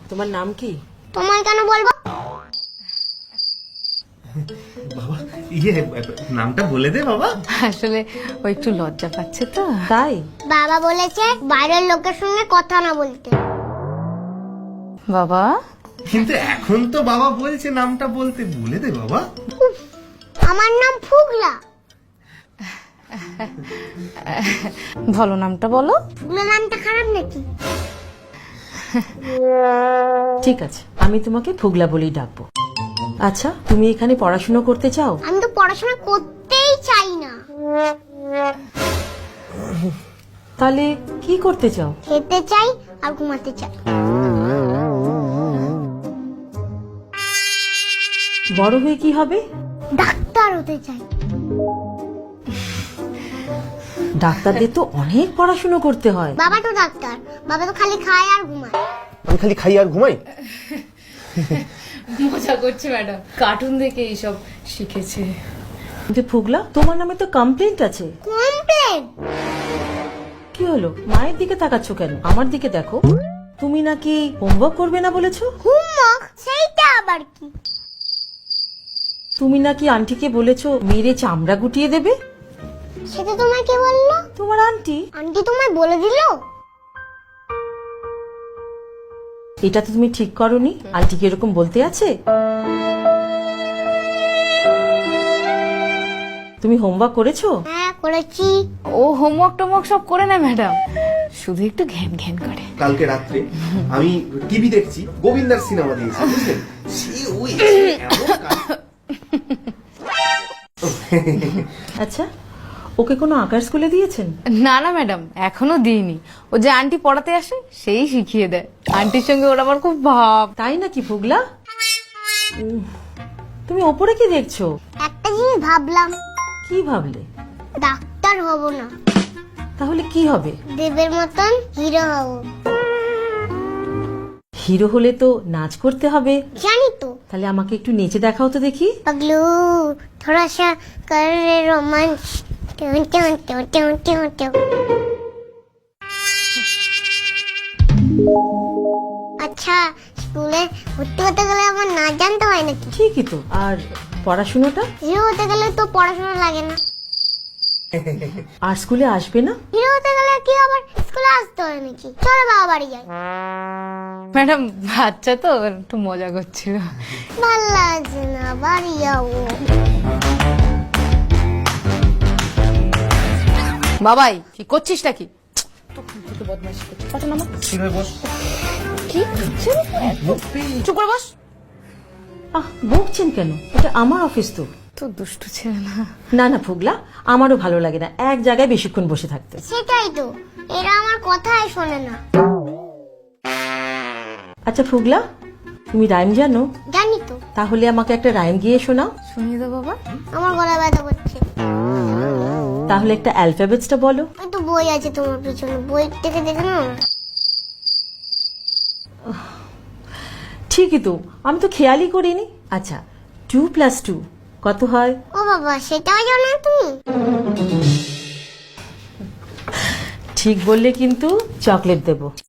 তোমার নাম কি? তোমায় কেন বলবো? বাবা নামটা বলে দে বাবা। আসলে ও একটু লজ্জা পাচ্ছে তো তাই? বাবা বলেছে বাইরের লোকের সঙ্গে কথা না বলতে। বাবা। কিন্তু এখন তো বাবা বলছে নামটা বলতে, বলে দে বাবা। আমার নাম ফুগলা। ভালো নামটা বলো। ফুগলা নামটা খারাপ নাকি? ঠিক আছে, আমি তোমাকে ফুগলা বলেই ডাকবো। আচ্ছা, তুমি এখানে পড়াশোনা করতে চাও? আমি তো পড়াশোনা করতেই চাই না। তাহলে কি করতে চাও? খেতে চাই আর ঘুমাতে চাই। বড় হয়ে কি হবে? ডাক্তার হতে চাই। ডাক্তারদের তো অনেক পড়াশোনা করতে হয়। বাবা তো ডাক্তার, বাবা তো খালি খায় আর ঘুমায়। আমি খালি খাই আর ঘুমাই। মজা করছে ম্যাডাম, কার্টুন দেখে এইসব শিখেছে। কিন্তু ফুগলা, তোমার নামে তো কমপ্লেন্ট আছে। কমপ্লেন? কি হলো? মায়ের দিকে তাকাচ্ছ কেন? আমার দিকে দেখো। তুমি নাকি হোমওয়ার্ক করবে না বলেছো? হোমওয়ার্ক? সেইটা আবার কি? তুমি নাকি আন্টিকে বলেছো মেরে চামড়া গুটিয়ে দেবে। সেটা তোমায় কে বললো? তোমার আন্টি। আন্টি তোমায় বলে দিলো? এটা তো তুমি ঠিক করনি। আন্টিকে এরকম বলতে আছে? তুমি হোমওয়ার্ক করেছো? হ্যাঁ করেছি। ও হোমওয়ার্ক টোমওয়ার্ক সব করে না ম্যাডাম, শুধু একটু ঘ্যান ঘ্যান করে। কালকে রাত্রে আমি টিভি দেখছি, গোবিন্দার সিনেমা দিয়েছি, বুঝলেন? সে ওই এমন আচ্ছা, ওকে কোনো আঁকার স্কুলে দিয়েছেন? না না ম্যাডাম, এখনো দিইনি। ও যে আন্টি পড়াতে আসে সেই শিখিয়ে দেয়। আন্টির সঙ্গে ওর আমার খুব ভাব। তাই নাকি ফুগলা? তুমি ওপরে কি দেখছো? একটা জিনিস ভাবলাম। কি ভাবলে? ডাক্তার হব না, তাহলে কি হবে? দেবের মতন হিরো হব। হিরো হলে তো নাচ করতে হবে। জানি তো। তাহলে আমাকে একটু নেচে দেখাও তো দেখি। पगलू थोड़ा सा कर रे रोमांस। ट्यूं ट्यूं ट्यूं ट्यूं ट्यूं ट्यूं। আচ্ছা, স্কুলে ভর্তি হতে গেলে আমার নাচ জানতে হয় নাকি? ঠিকই তো। আর পড়াশোনাটা? হিরো হতে গেলে তো পড়াশোনা লাগে না। আর স্কুলে আসবে না? হিরো হতে গেলে কি আবার স্কুলে আসতে হয় নাকি? চলো বাবা বাড়ি যাই। ম্যাডাম বাচ্চা তো একটু মজা করছিল। ভাল লাগছে না, বাড়ি যাবো। বাবাই কি করছিসটা কি? কি? চুপ করে বস। বকছেন কেন? এটা আমার অফিস তো। তো দুষ্টু ছেলে না। না না ফুগলা, আমারও ভালো লাগে না এক জায়গায় বেশিক্ষণ বসে থাকতে। সেটাই তো, এরা আমার কথাই শোনে না। আচ্ছা ফুগলা, তুমি রাইম জানো? জানি তো। তাহলে আমাকে একটা রাইম গিয়ে শোনাও। শুনিয়ে দাও বাবা। আমার গলা ব্যথা করছে। তাহলে একটা অ্যালফাবেটসটা বলো। ওই তো বই আছে তোমার পিছনে, বই থেকে দেখে না। ঠিকই তো, আমি তো খেয়ালই করিনি। আচ্ছা, 2+2 কত হয়? ও বাবা, সেটাও জানো তুমি? ঠিক বললে কিন্তু চকলেট দেবো।